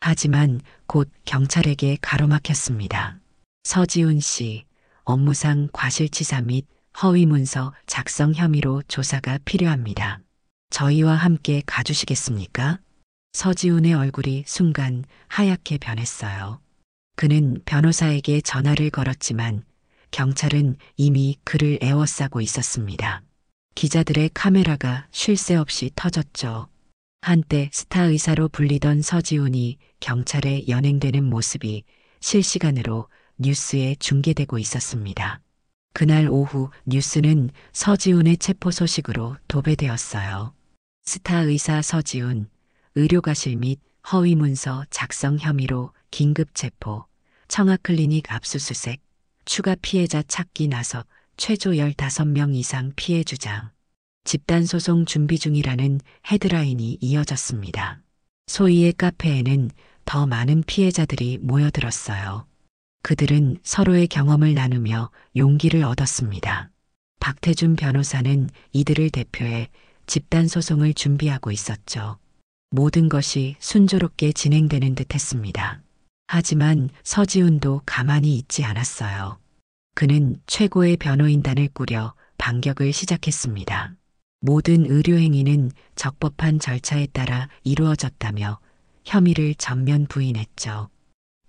하지만 곧 경찰에게 가로막혔습니다. 서지훈 씨, 업무상 과실치사 및 허위 문서 작성 혐의로 조사가 필요합니다. 저희와 함께 가주시겠습니까? 서지훈의 얼굴이 순간 하얗게 변했어요. 그는 변호사에게 전화를 걸었지만 경찰은 이미 그를 에워싸고 있었습니다. 기자들의 카메라가 쉴 새 없이 터졌죠. 한때 스타 의사로 불리던 서지훈이 경찰에 연행되는 모습이 실시간으로 뉴스에 중계되고 있었습니다. 그날 오후 뉴스는 서지훈의 체포 소식으로 도배되었어요. 스타 의사 서지훈, 의료과실 및 허위 문서 작성 혐의로 긴급 체포, 청아클리닉 압수수색, 추가 피해자 찾기 나서 최초 15명 이상 피해 주장. 집단소송 준비 중이라는 헤드라인이 이어졌습니다. 소위의 카페에는 더 많은 피해자들이 모여들었어요. 그들은 서로의 경험을 나누며 용기를 얻었습니다. 박태준 변호사는 이들을 대표해 집단소송을 준비하고 있었죠. 모든 것이 순조롭게 진행되는 듯 했습니다. 하지만 서지훈도 가만히 있지 않았어요. 그는 최고의 변호인단을 꾸려 반격을 시작했습니다. 모든 의료행위는 적법한 절차에 따라 이루어졌다며 혐의를 전면 부인했죠.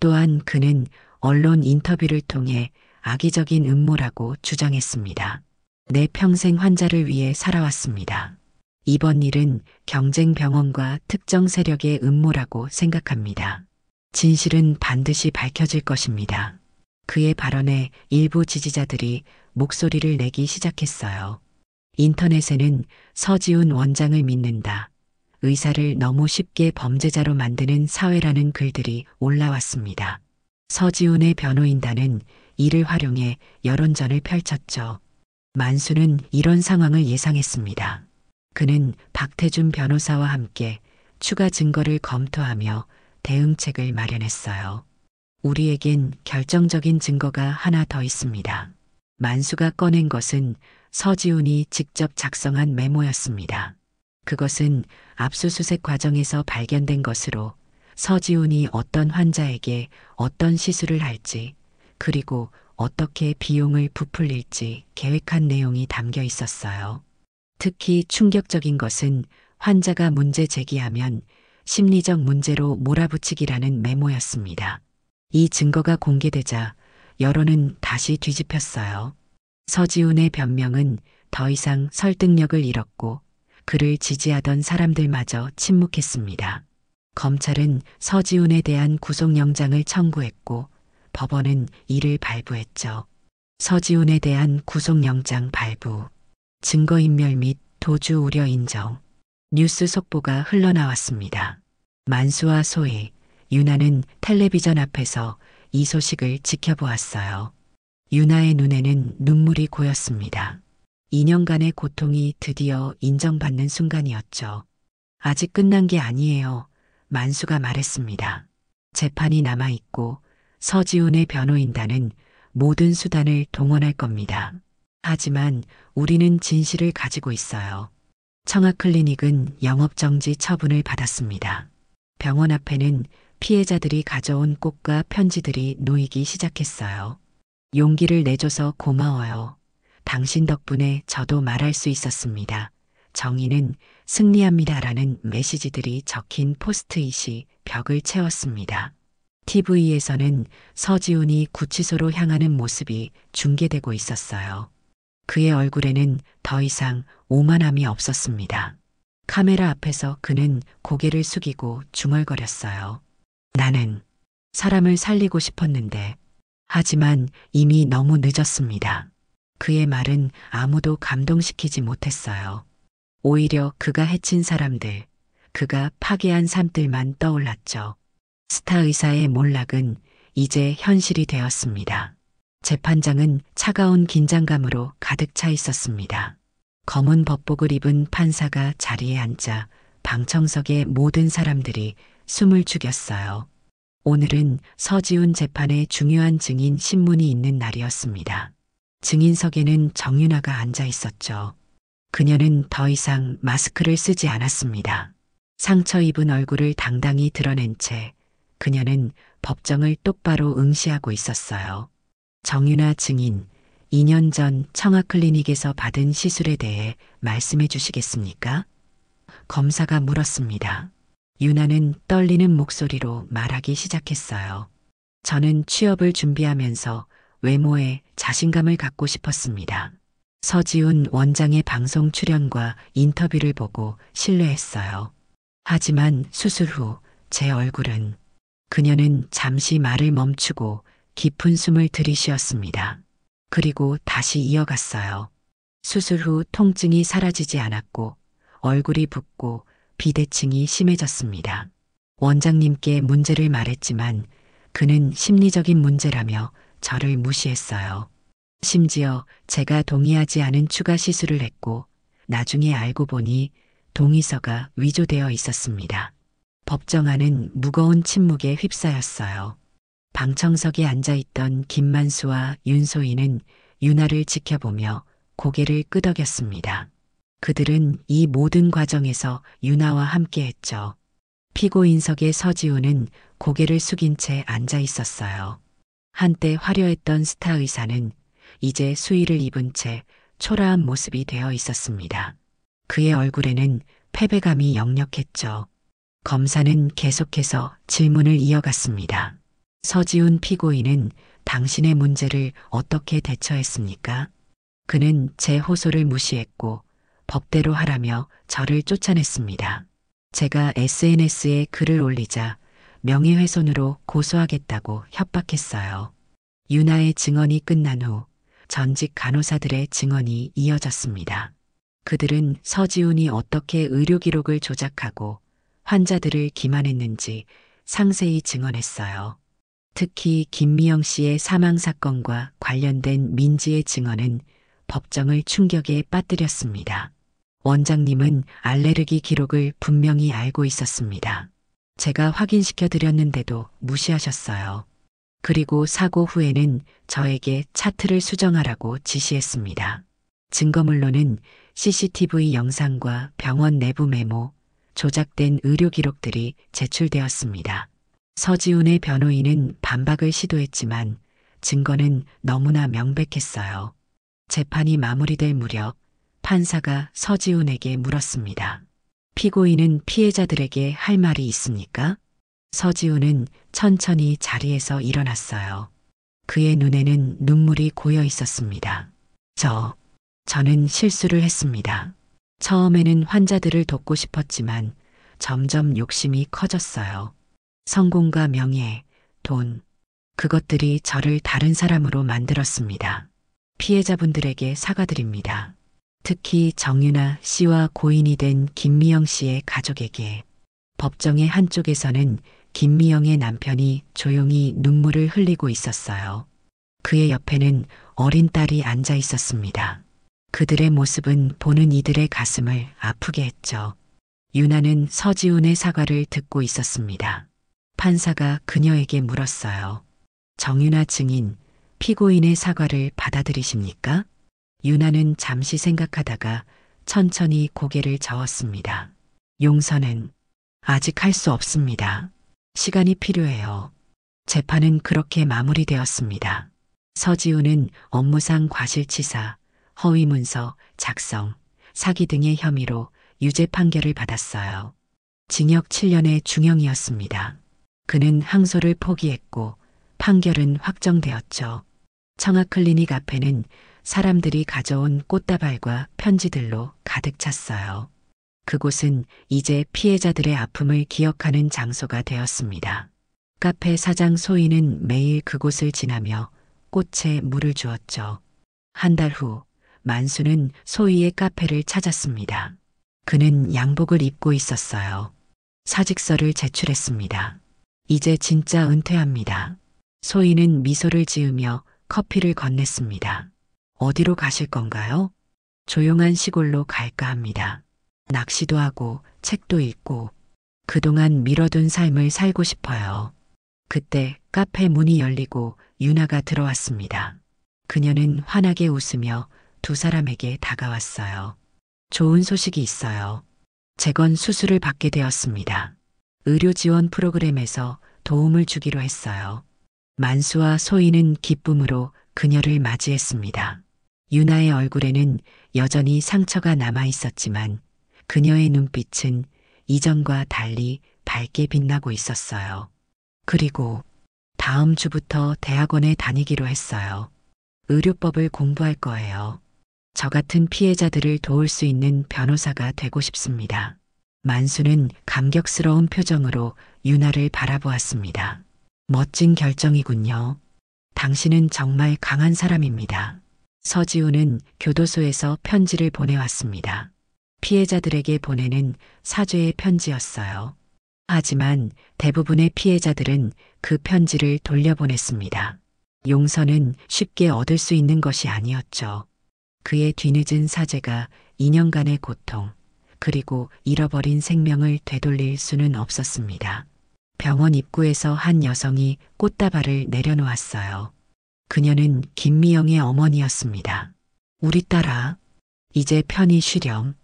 또한 그는 언론 인터뷰를 통해 악의적인 음모라고 주장했습니다. 내 평생 환자를 위해 살아왔습니다. 이번 일은 경쟁병원과 특정 세력의 음모라고 생각합니다. 진실은 반드시 밝혀질 것입니다. 그의 발언에 일부 지지자들이 목소리를 내기 시작했어요. 인터넷에는 서지훈 원장을 믿는다. 의사를 너무 쉽게 범죄자로 만드는 사회라는 글들이 올라왔습니다. 서지훈의 변호인단은 이를 활용해 여론전을 펼쳤죠. 만수는 이런 상황을 예상했습니다. 그는 박태준 변호사와 함께 추가 증거를 검토하며 대응책을 마련했어요. 우리에겐 결정적인 증거가 하나 더 있습니다. 만수가 꺼낸 것은 서지훈이 직접 작성한 메모였습니다. 그것은 압수수색 과정에서 발견된 것으로 서지훈이 어떤 환자에게 어떤 시술을 할지 그리고 어떻게 비용을 부풀릴지 계획한 내용이 담겨 있었어요. 특히 충격적인 것은 환자가 문제 제기하면 심리적 문제로 몰아붙이기라는 메모였습니다. 이 증거가 공개되자 여론은 다시 뒤집혔어요. 서지훈의 변명은 더 이상 설득력을 잃었고 그를 지지하던 사람들마저 침묵했습니다. 검찰은 서지훈에 대한 구속영장을 청구했고 법원은 이를 발부했죠. 서지훈에 대한 구속영장 발부, 증거인멸 및 도주 우려 인정, 뉴스 속보가 흘러나왔습니다. 만수와 소희, 유나는 텔레비전 앞에서 이 소식을 지켜보았어요. 유나의 눈에는 눈물이 고였습니다. 2년간의 고통이 드디어 인정받는 순간이었죠. 아직 끝난 게 아니에요. 만수가 말했습니다. 재판이 남아있고 서지훈의 변호인단은 모든 수단을 동원할 겁니다. 하지만 우리는 진실을 가지고 있어요. 청아클리닉은 영업정지 처분을 받았습니다. 병원 앞에는 피해자들이 가져온 꽃과 편지들이 놓이기 시작했어요. 용기를 내줘서 고마워요. 당신 덕분에 저도 말할 수 있었습니다. 정의는 승리합니다라는 메시지들이 적힌 포스트잇이 벽을 채웠습니다. TV에서는 서지훈이 구치소로 향하는 모습이 중계되고 있었어요. 그의 얼굴에는 더 이상 오만함이 없었습니다. 카메라 앞에서 그는 고개를 숙이고 중얼거렸어요. 나는 사람을 살리고 싶었는데, 하지만 이미 너무 늦었습니다. 그의 말은 아무도 감동시키지 못했어요. 오히려 그가 해친 사람들, 그가 파괴한 삶들만 떠올랐죠. 스타 의사의 몰락은 이제 현실이 되었습니다. 재판장은 차가운 긴장감으로 가득 차 있었습니다. 검은 법복을 입은 판사가 자리에 앉자 방청석의 모든 사람들이 숨을 죽였어요. 오늘은 서지훈 재판의 중요한 증인 신문이 있는 날이었습니다. 증인석에는 정윤아가 앉아 있었죠. 그녀는 더 이상 마스크를 쓰지 않았습니다. 상처 입은 얼굴을 당당히 드러낸 채 그녀는 법정을 똑바로 응시하고 있었어요. 정윤아 증인, 2년 전 청아클리닉에서 받은 시술에 대해 말씀해 주시겠습니까? 검사가 물었습니다. 유나는 떨리는 목소리로 말하기 시작했어요. 저는 취업을 준비하면서 외모에 자신감을 갖고 싶었습니다. 서지훈 원장의 방송 출연과 인터뷰를 보고 신뢰했어요. 하지만 수술 후 제 얼굴은 그녀는 잠시 말을 멈추고 깊은 숨을 들이쉬었습니다. 그리고 다시 이어갔어요. 수술 후 통증이 사라지지 않았고 얼굴이 붓고 비대칭이 심해졌습니다. 원장님께 문제를 말했지만 그는 심리적인 문제라며 저를 무시했어요. 심지어 제가 동의하지 않은 추가 시술을 했고 나중에 알고 보니 동의서가 위조되어 있었습니다. 법정 안은 무거운 침묵에 휩싸였어요. 방청석에 앉아있던 김만수와 윤소희는 유나를 지켜보며 고개를 끄덕였습니다. 그들은 이 모든 과정에서 유나와 함께했죠. 피고인석의 서지훈은 고개를 숙인 채 앉아 있었어요. 한때 화려했던 스타 의사는 이제 수의를 입은 채 초라한 모습이 되어 있었습니다. 그의 얼굴에는 패배감이 역력했죠. 검사는 계속해서 질문을 이어갔습니다. 서지훈 피고인은 당신의 문제를 어떻게 대처했습니까? 그는 제 호소를 무시했고 법대로 하라며 저를 쫓아냈습니다. 제가 SNS에 글을 올리자 명예훼손으로 고소하겠다고 협박했어요. 유나의 증언이 끝난 후 전직 간호사들의 증언이 이어졌습니다. 그들은 서지훈이 어떻게 의료 기록을 조작하고 환자들을 기만했는지 상세히 증언했어요. 특히 김미영 씨의 사망 사건과 관련된 민지의 증언은 법정을 충격에 빠뜨렸습니다. 원장님은 알레르기 기록을 분명히 알고 있었습니다. 제가 확인시켜 드렸는데도 무시하셨어요. 그리고 사고 후에는 저에게 차트를 수정하라고 지시했습니다. 증거물로는 CCTV 영상과 병원 내부 메모, 조작된 의료 기록들이 제출되었습니다. 서지훈의 변호인은 반박을 시도했지만 증거는 너무나 명백했어요. 재판이 마무리될 무렵 판사가 서지훈에게 물었습니다. 피고인은 피해자들에게 할 말이 있습니까? 서지훈은 천천히 자리에서 일어났어요. 그의 눈에는 눈물이 고여 있었습니다. 저는 실수를 했습니다. 처음에는 환자들을 돕고 싶었지만 점점 욕심이 커졌어요. 성공과 명예, 돈, 그것들이 저를 다른 사람으로 만들었습니다. 피해자분들에게 사과드립니다. 특히 정유나 씨와 고인이 된 김미영 씨의 가족에게. 법정의 한쪽에서는 김미영의 남편이 조용히 눈물을 흘리고 있었어요. 그의 옆에는 어린 딸이 앉아 있었습니다. 그들의 모습은 보는 이들의 가슴을 아프게 했죠. 유나는 서지훈의 사과를 듣고 있었습니다. 판사가 그녀에게 물었어요. 정유나 증인, 피고인의 사과를 받아들이십니까? 유나는 잠시 생각하다가 천천히 고개를 저었습니다. 용서는 아직 할 수 없습니다. 시간이 필요해요. 재판은 그렇게 마무리되었습니다. 서지훈은 업무상 과실치사, 허위문서, 작성, 사기 등의 혐의로 유죄 판결을 받았어요. 징역 7년의 중형이었습니다. 그는 항소를 포기했고 판결은 확정되었죠. 청아클리닉 앞에는 사람들이 가져온 꽃다발과 편지들로 가득 찼어요. 그곳은 이제 피해자들의 아픔을 기억하는 장소가 되었습니다. 카페 사장 소희는 매일 그곳을 지나며 꽃에 물을 주었죠. 한 달 후 만수는 소희의 카페를 찾았습니다. 그는 양복을 입고 있었어요. 사직서를 제출했습니다. 이제 진짜 은퇴합니다. 소희는 미소를 지으며 커피를 건넸습니다. 어디로 가실 건가요? 조용한 시골로 갈까 합니다. 낚시도 하고 책도 읽고 그동안 미뤄둔 삶을 살고 싶어요. 그때 카페 문이 열리고 유나가 들어왔습니다. 그녀는 환하게 웃으며 두 사람에게 다가왔어요. 좋은 소식이 있어요. 재건 수술을 받게 되었습니다. 의료 지원 프로그램에서 도움을 주기로 했어요. 만수와 소희는 기쁨으로 그녀를 맞이했습니다. 유나의 얼굴에는 여전히 상처가 남아 있었지만 그녀의 눈빛은 이전과 달리 밝게 빛나고 있었어요. 그리고 다음 주부터 대학원에 다니기로 했어요. 의료법을 공부할 거예요. 저 같은 피해자들을 도울 수 있는 변호사가 되고 싶습니다. 만수는 감격스러운 표정으로 유나를 바라보았습니다. 멋진 결정이군요. 당신은 정말 강한 사람입니다. 서지우는 교도소에서 편지를 보내왔습니다. 피해자들에게 보내는 사죄의 편지였어요. 하지만 대부분의 피해자들은 그 편지를 돌려보냈습니다. 용서는 쉽게 얻을 수 있는 것이 아니었죠. 그의 뒤늦은 사죄가 2년간의 고통, 그리고 잃어버린 생명을 되돌릴 수는 없었습니다. 병원 입구에서 한 여성이 꽃다발을 내려놓았어요. 그녀는 김미영의 어머니였습니다. 우리 딸아, 이제 편히 쉬렴.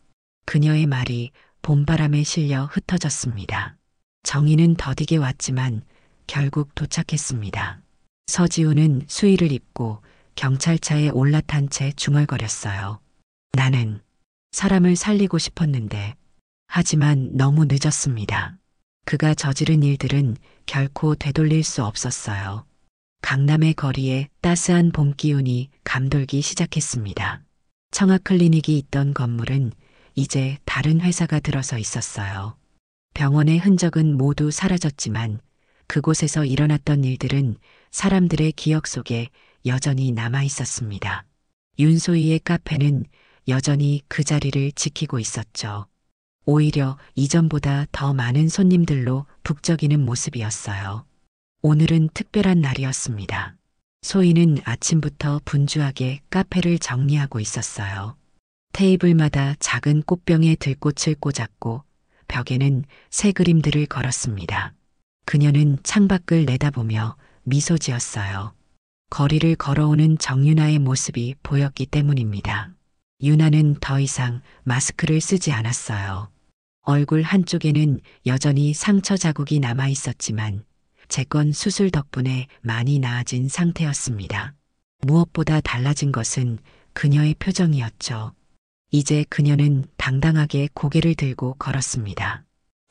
그녀의 말이 봄바람에 실려 흩어졌습니다. 정의는 더디게 왔지만 결국 도착했습니다. 서지우는 수의를 입고 경찰차에 올라탄 채 중얼거렸어요. 나는 사람을 살리고 싶었는데, 하지만 너무 늦었습니다. 그가 저지른 일들은 결코 되돌릴 수 없었어요. 강남의 거리에 따스한 봄 기운이 감돌기 시작했습니다. 청아클리닉이 있던 건물은 이제 다른 회사가 들어서 있었어요. 병원의 흔적은 모두 사라졌지만 그곳에서 일어났던 일들은 사람들의 기억 속에 여전히 남아 있었습니다. 윤소희의 카페는 여전히 그 자리를 지키고 있었죠. 오히려 이전보다 더 많은 손님들로 북적이는 모습이었어요. 오늘은 특별한 날이었습니다. 소희는 아침부터 분주하게 카페를 정리하고 있었어요. 테이블마다 작은 꽃병에 들꽃을 꽂았고 벽에는 새 그림들을 걸었습니다. 그녀는 창밖을 내다보며 미소 지었어요. 거리를 걸어오는 정유나의 모습이 보였기 때문입니다. 유나는 더 이상 마스크를 쓰지 않았어요. 얼굴 한쪽에는 여전히 상처 자국이 남아 있었지만 재건 수술 덕분에 많이 나아진 상태였습니다. 무엇보다 달라진 것은 그녀의 표정이었죠. 이제 그녀는 당당하게 고개를 들고 걸었습니다.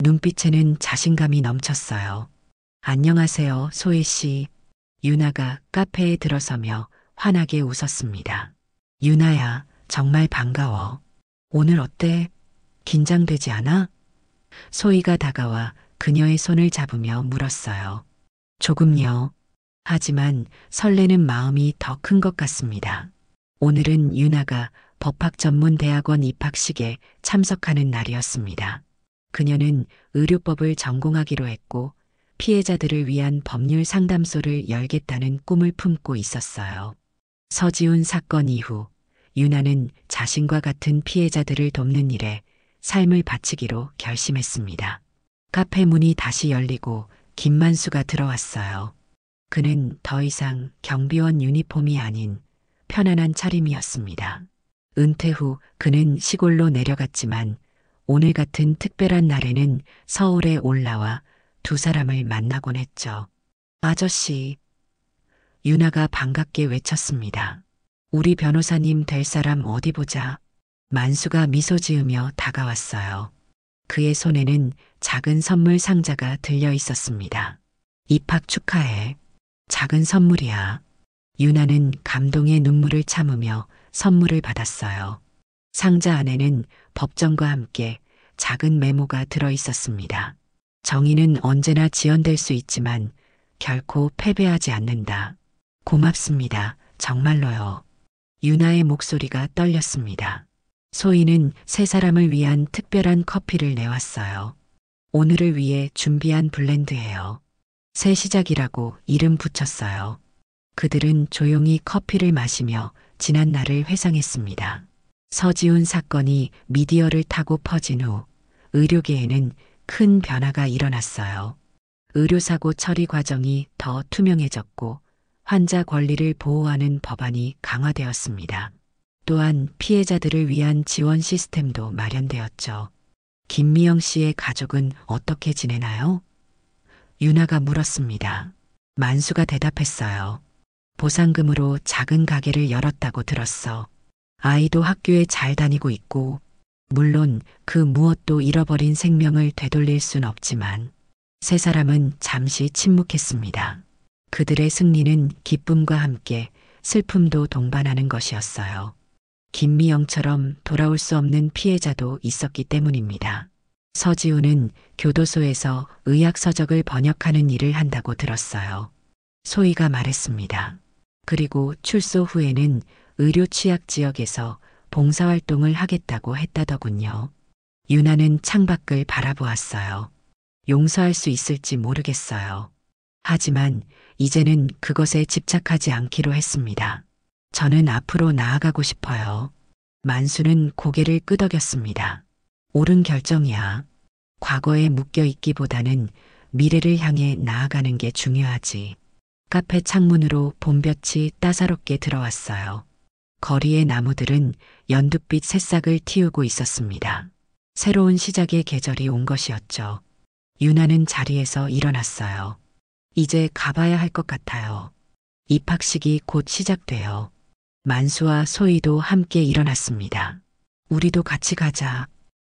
눈빛에는 자신감이 넘쳤어요. 안녕하세요, 소희 씨. 유나가 카페에 들어서며 환하게 웃었습니다. 유나야, 정말 반가워. 오늘 어때? 긴장되지 않아? 소희가 다가와 그녀의 손을 잡으며 물었어요. 조금요. 하지만 설레는 마음이 더 큰 것 같습니다. 오늘은 유나가 법학전문대학원 입학식에 참석하는 날이었습니다. 그녀는 의료법을 전공하기로 했고 피해자들을 위한 법률 상담소를 열겠다는 꿈을 품고 있었어요. 서지훈 사건 이후 유나는 자신과 같은 피해자들을 돕는 일에 삶을 바치기로 결심했습니다. 카페 문이 다시 열리고 김만수가 들어왔어요. 그는 더 이상 경비원 유니폼이 아닌 편안한 차림이었습니다. 은퇴 후 그는 시골로 내려갔지만 오늘 같은 특별한 날에는 서울에 올라와 두 사람을 만나곤 했죠. 아저씨, 유나가 반갑게 외쳤습니다. 우리 변호사님 될 사람 어디 보자. 만수가 미소 지으며 다가왔어요. 그의 손에는 작은 선물 상자가 들려 있었습니다. 입학 축하해. 작은 선물이야. 유나는 감동의 눈물을 참으며 선물을 받았어요. 상자 안에는 법정과 함께 작은 메모가 들어 있었습니다. 정의는 언제나 지연될 수 있지만 결코 패배하지 않는다. 고맙습니다. 정말로요. 유나의 목소리가 떨렸습니다. 소희는 세 사람을 위한 특별한 커피를 내왔어요. 오늘을 위해 준비한 블렌드예요. 새 시작이라고 이름 붙였어요. 그들은 조용히 커피를 마시며 지난 날을 회상했습니다. 서지훈 사건이 미디어를 타고 퍼진 후 의료계에는 큰 변화가 일어났어요. 의료사고 처리 과정이 더 투명해졌고 환자 권리를 보호하는 법안이 강화되었습니다. 또한 피해자들을 위한 지원 시스템도 마련되었죠. 김미영 씨의 가족은 어떻게 지내나요? 유나가 물었습니다. 만수가 대답했어요. 보상금으로 작은 가게를 열었다고 들었어. 아이도 학교에 잘 다니고 있고, 물론 그 무엇도 잃어버린 생명을 되돌릴 순 없지만, 세 사람은 잠시 침묵했습니다. 그들의 승리는 기쁨과 함께 슬픔도 동반하는 것이었어요. 김미영처럼 돌아올 수 없는 피해자도 있었기 때문입니다. 서지우는 교도소에서 의학서적을 번역하는 일을 한다고 들었어요. 소희가 말했습니다. 그리고 출소 후에는 의료 취약 지역에서 봉사활동을 하겠다고 했다더군요. 유나는 창밖을 바라보았어요. 용서할 수 있을지 모르겠어요. 하지만 이제는 그것에 집착하지 않기로 했습니다. 저는 앞으로 나아가고 싶어요. 만수는 고개를 끄덕였습니다. 옳은 결정이야. 과거에 묶여 있기보다는 미래를 향해 나아가는 게 중요하지. 카페 창문으로 봄볕이 따사롭게 들어왔어요. 거리의 나무들은 연두빛 새싹을 틔우고 있었습니다. 새로운 시작의 계절이 온 것이었죠. 유나는 자리에서 일어났어요. 이제 가봐야 할 것 같아요. 입학식이 곧 시작돼요. 만수와 소희도 함께 일어났습니다. 우리도 같이 가자.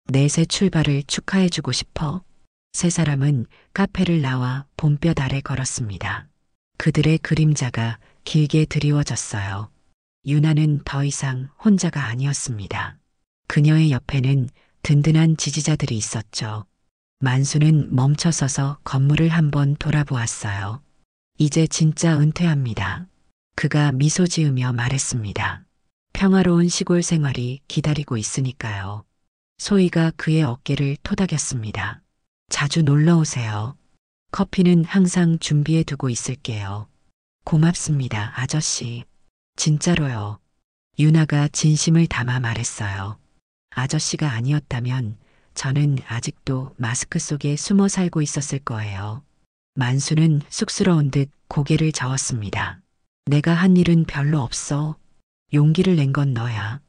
넷의 출발을 축하해주고 싶어. 세 사람은 카페를 나와 봄볕 아래 걸었습니다. 그들의 그림자가 길게 드리워졌어요. 유나는 더 이상 혼자가 아니었습니다. 그녀의 옆에는 든든한 지지자들이 있었죠. 만수는 멈춰서서 건물을 한번 돌아보았어요. 이제 진짜 은퇴합니다. 그가 미소 지으며 말했습니다. 평화로운 시골 생활이 기다리고 있으니까요. 소희가 그의 어깨를 토닥였습니다. 자주 놀러 오세요. 커피는 항상 준비해 두고 있을게요. 고맙습니다, 아저씨. 진짜로요. 유나가 진심을 담아 말했어요. 아저씨가 아니었다면 저는 아직도 마스크 속에 숨어 살고 있었을 거예요. 만수는 쑥스러운 듯 고개를 저었습니다. 내가 한 일은 별로 없어. 용기를 낸 건 너야.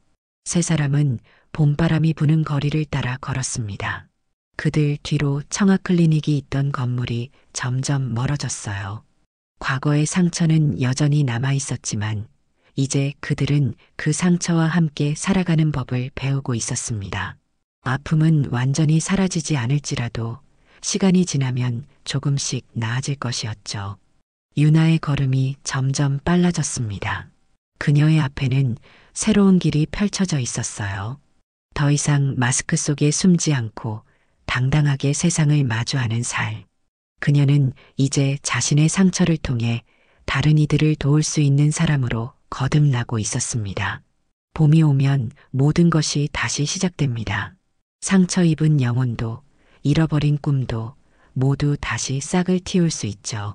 세 사람은 봄바람이 부는 거리를 따라 걸었습니다. 그들 뒤로 청아클리닉이 있던 건물이 점점 멀어졌어요. 과거의 상처는 여전히 남아 있었지만 이제 그들은 그 상처와 함께 살아가는 법을 배우고 있었습니다. 아픔은 완전히 사라지지 않을지라도 시간이 지나면 조금씩 나아질 것이었죠. 유나의 걸음이 점점 빨라졌습니다. 그녀의 앞에는 새로운 길이 펼쳐져 있었어요. 더 이상 마스크 속에 숨지 않고 당당하게 세상을 마주하는 살. 그녀는 이제 자신의 상처를 통해 다른 이들을 도울 수 있는 사람으로 거듭나고 있었습니다. 봄이 오면 모든 것이 다시 시작됩니다. 상처 입은 영혼도 잃어버린 꿈도 모두 다시 싹을 틔울 수 있죠.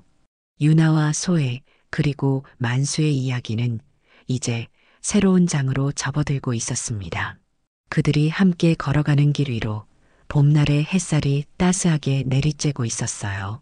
유나와 소혜 그리고 만수의 이야기는 이제 새로운 장으로 접어들고 있었습니다. 그들이 함께 걸어가는 길 위로 봄날의 햇살이 따스하게 내리쬐고 있었어요.